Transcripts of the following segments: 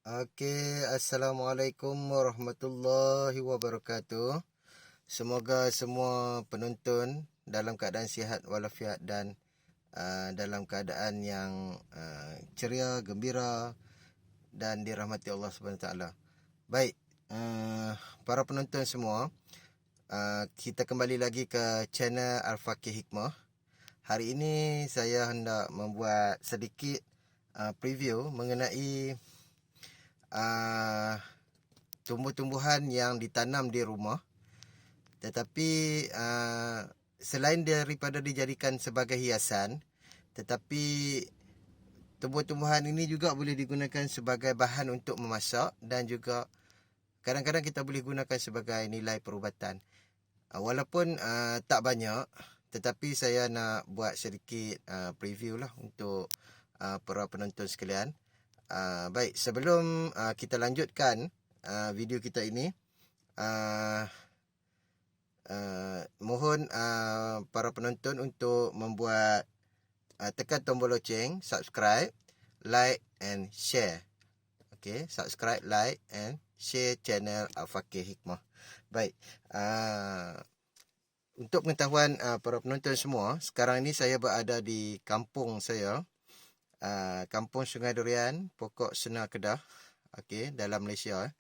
Assalamualaikum warahmatullahi wabarakatuh. Semoga semua penonton dalam keadaan sihat walafiat dan dalam keadaan yang ceria, gembira dan dirahmati Allah SWT. Baik, para penonton semua, kita kembali lagi ke channel Al-Faqih Hikmah. Hari ini saya hendak membuat sedikit preview mengenai tumbuh-tumbuhan yang ditanam di rumah, tetapi selain daripada dijadikan sebagai hiasan, tetapi tumbuh-tumbuhan ini juga boleh digunakan sebagai bahan untuk memasak dan juga kadang-kadang kita boleh gunakan sebagai nilai perubatan. Walaupun tak banyak, tetapi saya nak buat sedikit preview lah untuk para penonton sekalian. Baik, sebelum kita lanjutkan video kita ini, mohon para penonton untuk membuat tekan tombol loceng, subscribe, like and share. Okey, subscribe, like and share channel Al-Faqih Hikmah. Baik, untuk pengetahuan para penonton semua, sekarang ini saya berada di kampung saya, Kampung Sungai Durian, Pokok Senar Kedah, okey, dalam Malaysia.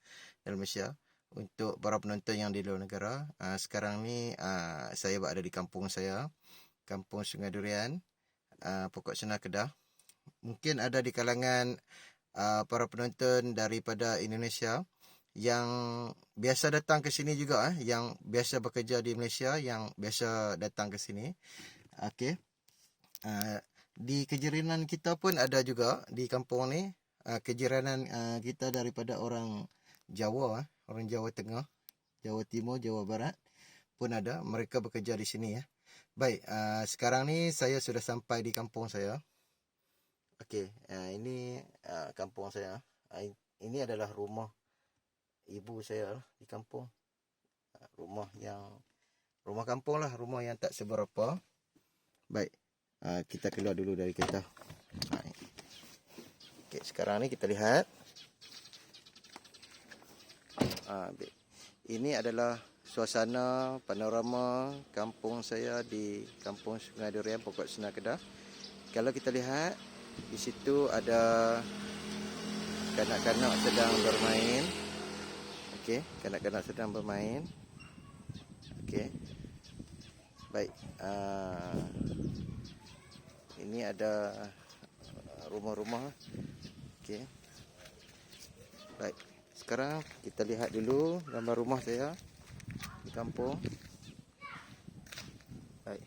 Dalam Malaysia. Untuk para penonton yang di luar negara, sekarang ni saya berada di kampung saya, Kampung Sungai Durian, Pokok Senar Kedah. Mungkin ada di kalangan para penonton daripada Indonesia yang biasa datang ke sini juga, yang biasa bekerja di Malaysia, yang biasa datang ke sini. Okey. Di kejiranan kita pun ada juga di kampung ni, kejiranan kita daripada orang Jawa, orang Jawa Tengah, Jawa Timur, Jawa Barat pun ada. Mereka bekerja di sini ya. Baik, sekarang ni saya sudah sampai di kampung saya. Okey, ini kampung saya. Ini adalah rumah ibu saya di kampung. Rumah kampung lah, rumah yang tak seberapa. Baik, kita keluar dulu dari kereta. Okay, sekarang ni kita lihat. Ini adalah suasana panorama kampung saya di Kampung Sungai Durian, Pokok Senar Kedah. Kalau kita lihat, di situ ada kanak-kanak sedang bermain. Okey, kanak-kanak sedang bermain. Okey. Baik, ini ada rumah-rumah. Okey. Baik, sekarang kita lihat dulu gambar rumah saya di kampung. Baik.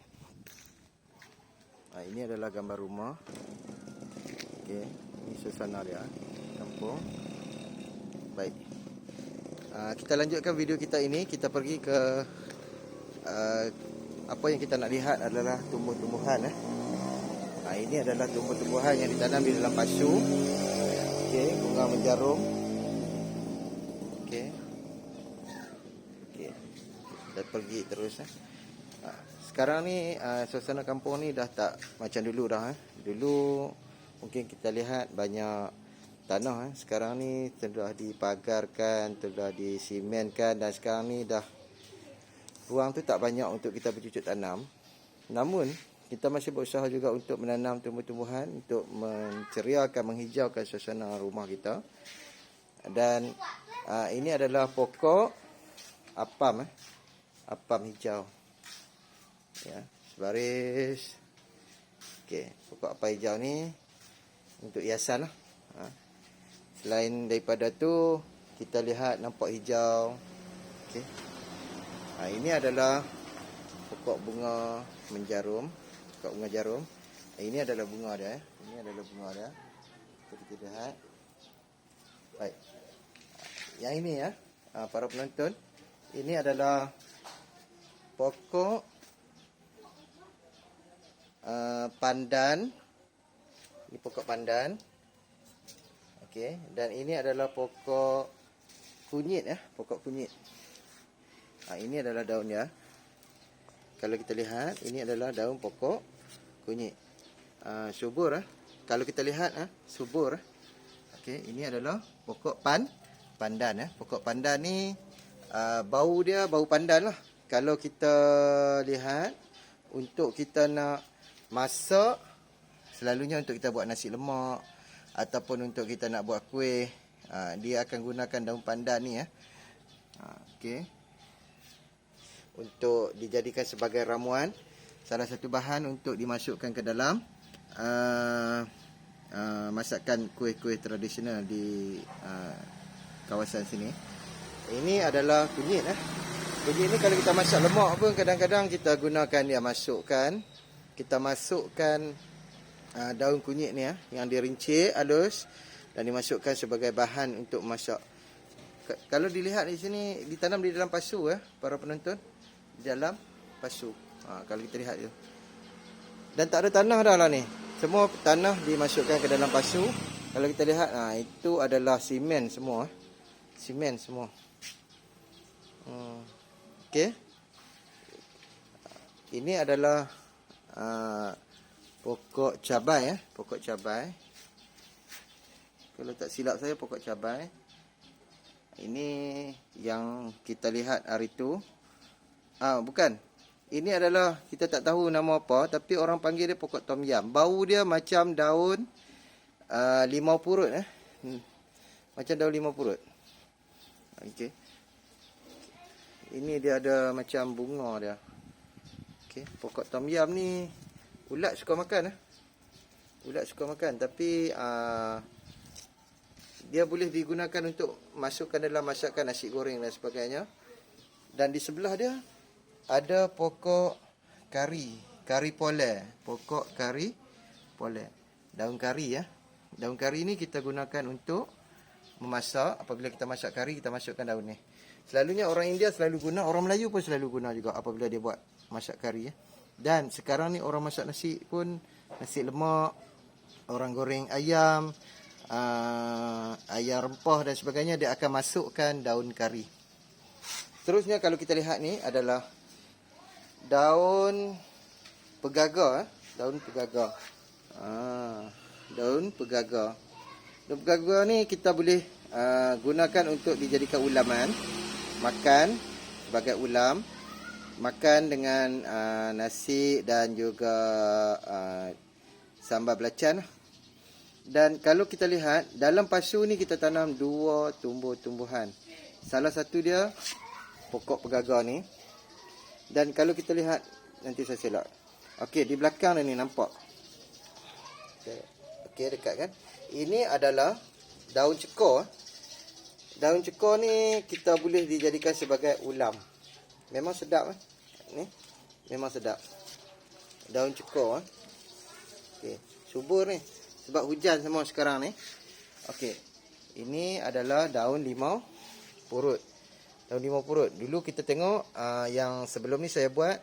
Ini adalah gambar rumah. Okey, ini suasana dia kampung. Baik. Kita lanjutkan video kita ini. Kita pergi ke apa yang kita nak lihat adalah tumbuh-tumbuhan. Ini adalah tumbuh-tumbuhan yang ditanam di dalam pasu. Okey, bunga menjarum. Okey. Okey. Kita pergi terus. Sekarang ni suasana kampung ni dah tak macam dulu dah. Dulu mungkin kita lihat banyak tanah. Sekarang ni telah dipagarkan, telah disimenkan, dan sekarang ni dah ruang tu tak banyak untuk kita bercucuk tanam. Namun kita masih berusaha juga untuk menanam tumbuh-tumbuhan untuk menceriakan, menghijaukan suasana rumah kita. Dan ini adalah pokok apam, apam hijau. Ya, sebaris. Okey, pokok apam hijau ni untuk hiasan lah. Selain daripada tu, kita lihat nampak hijau. Okey. Ini adalah pokok bunga menjarum, pokok bunga jarum. Ini adalah bunga dia. Ini adalah bunga dia. Kita lihat. Baik. Yang ini para penonton, ini adalah pokok pandan. Ini pokok pandan. Okey, dan ini adalah pokok kunyit pokok kunyit. Ini adalah daunnya. Kalau kita lihat, ini adalah daun pokok kunyit. Subur. Kalau kita lihat, subur. Okey, ini adalah pokok pandan. Pokok pandan ni bau dia bau pandan lah. Kalau kita lihat, untuk kita nak masak, selalunya untuk kita buat nasi lemak ataupun untuk kita nak buat kuih, dia akan gunakan daun pandan ni ya. Okey. Untuk dijadikan sebagai ramuan, salah satu bahan untuk dimasukkan ke dalam masakan kuih-kuih tradisional di kawasan sini. Ini adalah kunyit. Kunyit ni kalau kita masak lemak pun kadang-kadang kita gunakan dia, kita masukkan daun kunyit ni yang dirincik halus dan dimasukkan sebagai bahan untuk masak. Kalau dilihat di sini ditanam di dalam pasu para penonton, di dalam pasu. Kalau kita lihat tu. Dan tak ada tanah dah lah ni. Semua tanah dimasukkan ke dalam pasu. Kalau kita lihat, itu adalah simen semua. Simen semua. Okey. Ini adalah pokok cabai pokok cabai. Kalau tak silap saya pokok cabai. Ini yang kita lihat hari tu. Bukan. Ini adalah, kita tak tahu nama apa, tapi orang panggil dia pokok tom yam. Bau dia macam daun limau purut Macam daun limau purut. Okey. Ini dia ada macam bunga dia. Okey, pokok tom yam ni ulat suka makan Ulat suka makan, tapi dia boleh digunakan untuk masukkan dalam masakan nasi goreng dan sebagainya. Dan di sebelah dia ada pokok kari pole. Pokok kari pole. Daun kari Daun kari ni kita gunakan untuk memasak. Apabila kita masak kari, kita masukkan daun ni. Selalunya orang India selalu guna, orang Melayu pun selalu guna juga apabila dia buat masak kari Dan sekarang ni orang masak nasi pun, nasi lemak, orang goreng ayam, ayam rempah dan sebagainya, dia akan masukkan daun kari. Seterusnya kalau kita lihat ni adalah daun pegaga. Daun pegaga. Daun pegaga. Daun pegaga ni kita boleh gunakan untuk dijadikan ulaman. Makan sebagai ulam. Makan dengan nasi dan juga sambal belacan. Dan kalau kita lihat, dalam pasu ni kita tanam 2 tumbuh-tumbuhan. Salah satu dia pokok pegaga ni. Dan kalau kita lihat, nanti saya silap. Okey, di belakang ni nampak. Okey, dekat kan. Ini adalah daun cekor. Daun cekor ni kita boleh dijadikan sebagai ulam. Memang sedap ni. Memang sedap. Daun cekor Okey, subur ni. Sebab hujan semua sekarang ni. Okey. Ini adalah daun limau purut. Daun limau purut. Dulu kita tengok yang sebelum ni saya buat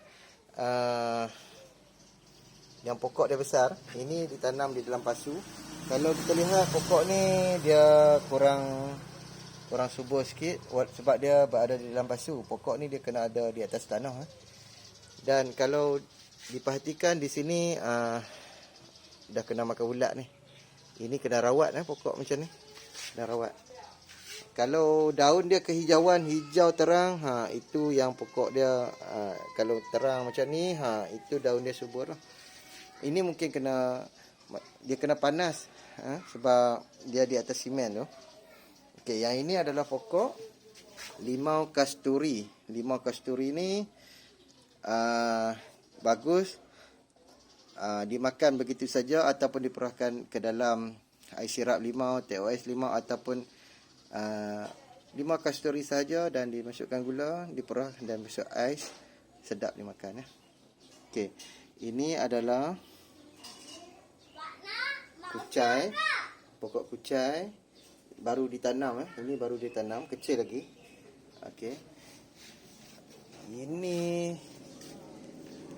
yang pokok dia besar. Ini ditanam di dalam pasu. Kalau kita lihat pokok ni dia kurang subur sikit sebab dia berada di dalam pasu. Pokok ni dia kena ada di atas tanah. Dan kalau diperhatikan di sini dah kena makan ulat ni. Ini kena rawat pokok macam ni. Kena rawat. Kalau daun dia kehijauan, hijau terang, itu yang pokok dia kalau terang macam ni, itu daun dia subur lah. Ini mungkin dia kena panas sebab dia di atas simen tu. Okey, yang ini adalah pokok limau kasturi. Limau kasturi ni bagus dimakan begitu saja ataupun diperahkan ke dalam air sirap limau, TOS limau ataupun limau kasturi saja dan dimasukkan gula, diperah dan masuk ais. Sedap dimakan Okey, ini adalah kucai. Pokok kucai baru ditanam ini baru ditanam, kecil lagi. Okey. Ini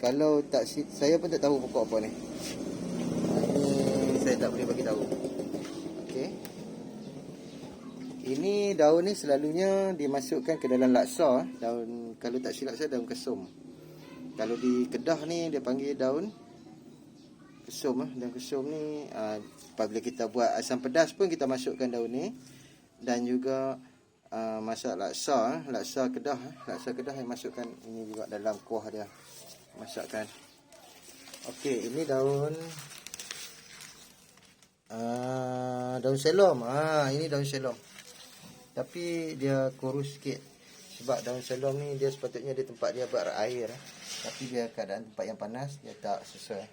kalau tak saya pun tak tahu pokok apa ni. Ini saya tak boleh bagi tahu. Okey. Ini daun ni selalunya dimasukkan ke dalam laksa. Daun, kalau tak silap saya, daun kesum. Kalau di Kedah ni dia panggil daun kesum. Daun kesum ni apabila kita buat asam pedas pun kita masukkan daun ni. Dan juga masak laksa, laksa Kedah, laksa Kedah yang masukkan ini juga dalam kuah dia. Masakkan. Okey, ini daun daun selom. Ini daun selom. Tapi dia kurus sikit. Sebab daun selom ni dia sepatutnya di tempat dia berair. Tapi dia keadaan tempat yang panas, dia tak sesuai.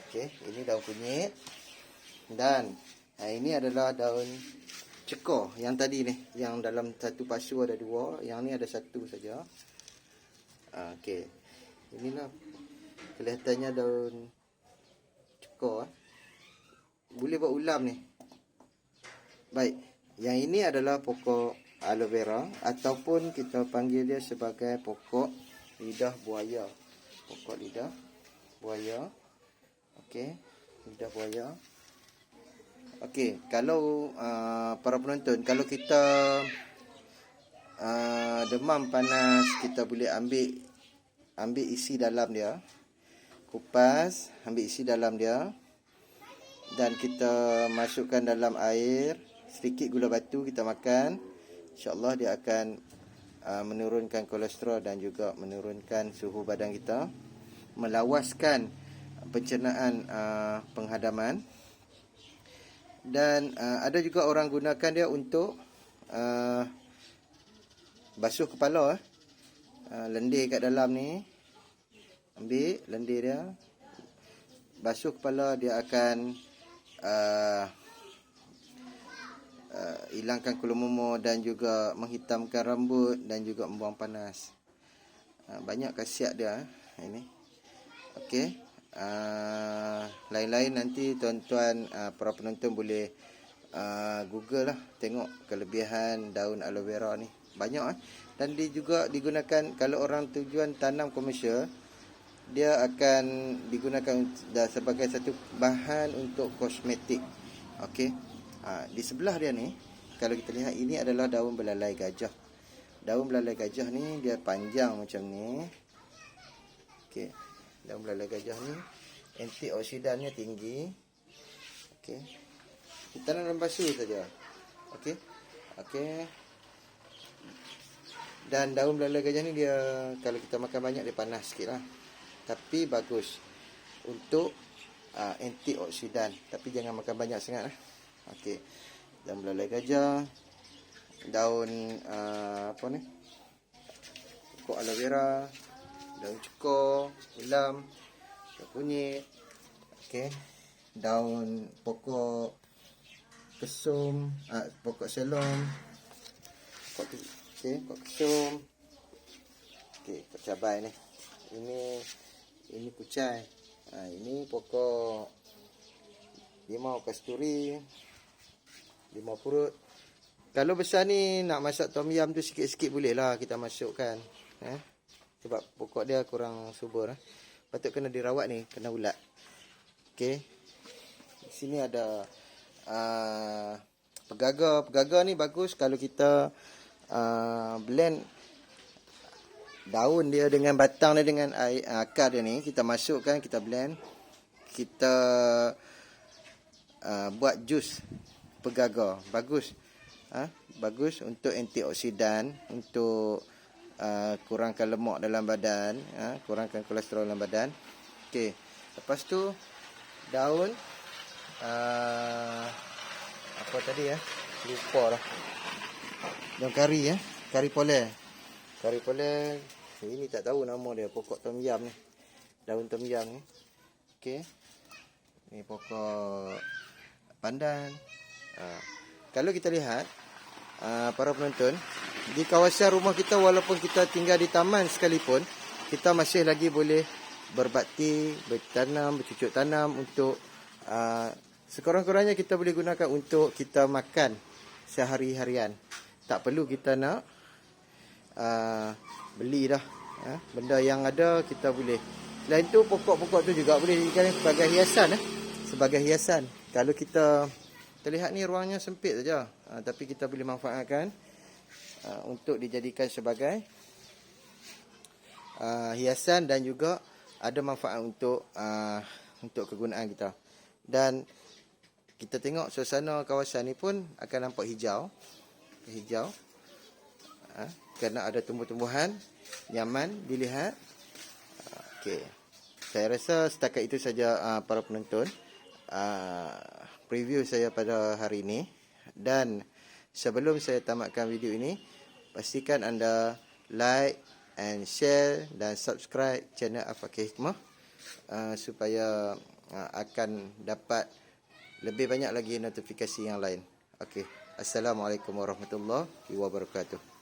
Okey, ini daun kunyit. Dan ini adalah daun cekor yang tadi ni, yang dalam satu pasu ada dua, yang ni ada satu saja. Okey. Inilah kelihatannya daun cekor. Boleh buat ulam ni. Baik. Yang ini adalah pokok aloe vera ataupun kita panggil dia sebagai pokok lidah buaya. Pokok lidah buaya. Okey, lidah buaya. Okey, kalau para penonton, kalau kita demam panas, kita boleh ambil isi dalam dia. Kupas, ambil isi dalam dia. Dan kita masukkan dalam air, sedikit gula batu kita makan. InsyaAllah dia akan menurunkan kolesterol dan juga menurunkan suhu badan kita. Melawaskan pencernaan penghadaman. Dan ada juga orang gunakan dia untuk basuh kepala. Lendir kat dalam ni. Ambil lendir dia. Basuh kepala, dia akan hilangkan kulumumur dan juga menghitamkan rambut dan juga membuang panas. Banyak khasiat dia ini. Okey. Lain-lain nanti tuan-tuan para penonton boleh Google lah, tengok kelebihan daun aloe vera ni. Banyak dan dia juga digunakan kalau orang tujuan tanam komersial, dia akan digunakan sebagai satu bahan untuk kosmetik. Okey. Di sebelah dia ni, kalau kita lihat, ini adalah daun belalai gajah. Daun belalai gajah ni dia panjang macam ni. Okey. Daun belalai gajah ni antioksidannya tinggi. Okey. Kita tanam dalam pasu saja. Okey. Okey. Dan daun belalai gajah ni dia kalau kita makan banyak dia panas sikitlah. Tapi bagus untuk antioksidan. Tapi jangan makan banyak sangatlah. Okey. Daun belalai gajah, daun apa ni? Pokok aloe vera, daun cekor, ulam, daun kunyit. Okey. Daun pokok kesum, pokok selom. Pokok kesum. Okey, pokok cabai ni. Ini kucai. Ini pokok limau kasturi, limau purut. Kalau besar ni nak masak tom yam tu sikit-sikit boleh lah kita masukkan. Sebab pokok dia kurang subur. Patut kena dirawat ni, kena ulat. Okey. Di sini ada pegagar. Pegagar ni bagus kalau kita blend daun dia dengan batang dia dengan air, akar dia ni, kita masukkan, kita blend. Kita buat jus pegagar. Bagus. Bagus untuk antioksidan, untuk kurangkan lemak dalam badan, kurangkan kolesterol dalam badan. Okey. Lepas tu daun apa tadi lupa lah. Daun kari kari pole. Kari pole. Ini tak tahu nama dia, pokok tom yam ni. Daun tom yam ni. Okey. Ni pokok pandan. Kalau kita lihat para penonton, di kawasan rumah kita, walaupun kita tinggal di taman sekalipun, kita masih lagi boleh berbakti, bertanam, bercucuk tanam untuk sekurang-kurangnya kita boleh gunakan untuk kita makan sehari-harian. Tak perlu kita nak beli dah. Benda yang ada kita boleh. Selain tu pokok-pokok tu juga boleh dijadikan sebagai hiasan. Sebagai hiasan. Kalau kita terlihat ni ruangnya sempit saja, tapi kita boleh manfaatkan untuk dijadikan sebagai hiasan dan juga ada manfaat untuk untuk kegunaan kita. Dan kita tengok suasana kawasan ni pun akan nampak hijau. Kerana ada tumbuh-tumbuhan, nyaman dilihat. Okey. Saya rasa setakat itu saja para penonton. Preview saya pada hari ini. Dan sebelum saya tamatkan video ini, pastikan anda like and share dan subscribe channel Al-Fakir Hikmah supaya akan dapat lebih banyak lagi notifikasi yang lain. Okey. Assalamualaikum warahmatullahi wabarakatuh.